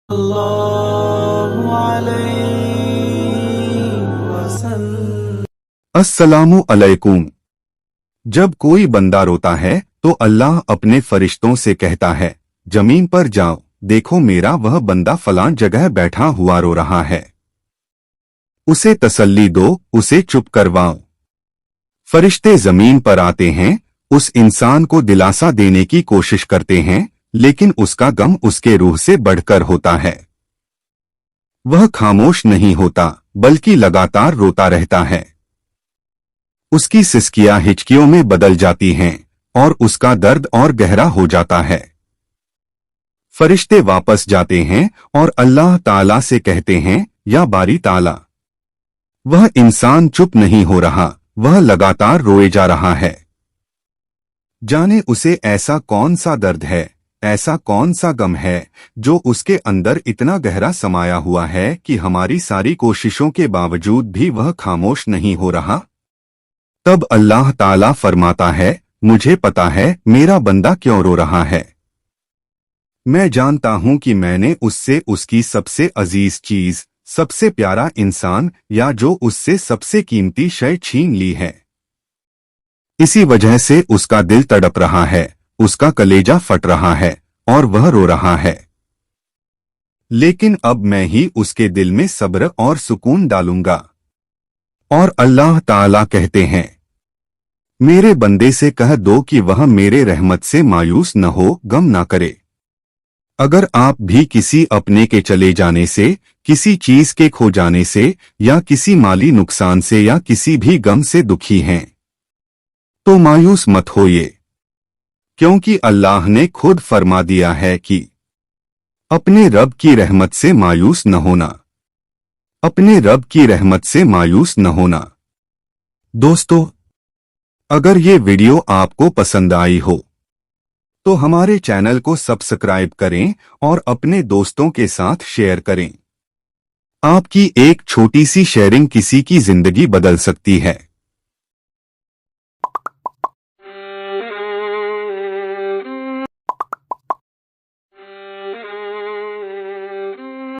सल्लल्लाहु अलैहि वसल्लम। अस्सलामु अलैकुम। जब कोई बंदा रोता है तो अल्लाह अपने फरिश्तों से कहता है, जमीन पर जाओ, देखो मेरा वह बंदा फलां जगह बैठा हुआ रो रहा है, उसे तसल्ली दो, उसे चुप करवाओ। फरिश्ते जमीन पर आते हैं, उस इंसान को दिलासा देने की कोशिश करते हैं, लेकिन उसका गम उसके रूह से बढ़कर होता है। वह खामोश नहीं होता, बल्कि लगातार रोता रहता है। उसकी सिसकियां हिचकियों में बदल जाती हैं और उसका दर्द और गहरा हो जाता है। फरिश्ते वापस जाते हैं और अल्लाह ताला से कहते हैं, या बारी ताला, वह इंसान चुप नहीं हो रहा, वह लगातार रोए जा रहा है। जाने उसे ऐसा कौन सा दर्द है, ऐसा कौन सा गम है जो उसके अंदर इतना गहरा समाया हुआ है कि हमारी सारी कोशिशों के बावजूद भी वह खामोश नहीं हो रहा। तब अल्लाह ताला फरमाता है, मुझे पता है मेरा बंदा क्यों रो रहा है। मैं जानता हूं कि मैंने उससे उसकी सबसे अजीज चीज, सबसे प्यारा इंसान या जो उससे सबसे कीमती शय छीन ली है। इसी वजह से उसका दिल तड़प रहा है, उसका कलेजा फट रहा है और वह रो रहा है। लेकिन अब मैं ही उसके दिल में सब्र और सुकून डालूंगा। और अल्लाह ताला कहते हैं, मेरे बंदे से कह दो कि वह मेरे रहमत से मायूस न हो, गम ना करे। अगर आप भी किसी अपने के चले जाने से, किसी चीज के खो जाने से या किसी माली नुकसान से या किसी भी गम से दुखी हैं, तो मायूस मत होइए, क्योंकि अल्लाह ने खुद फरमा दिया है कि अपने रब की रहमत से मायूस न होना, अपने रब की रहमत से मायूस न होना। दोस्तों, अगर ये वीडियो आपको पसंद आई हो तो हमारे चैनल को सब्सक्राइब करें और अपने दोस्तों के साथ शेयर करें। आपकी एक छोटी सी शेयरिंग किसी की जिंदगी बदल सकती है।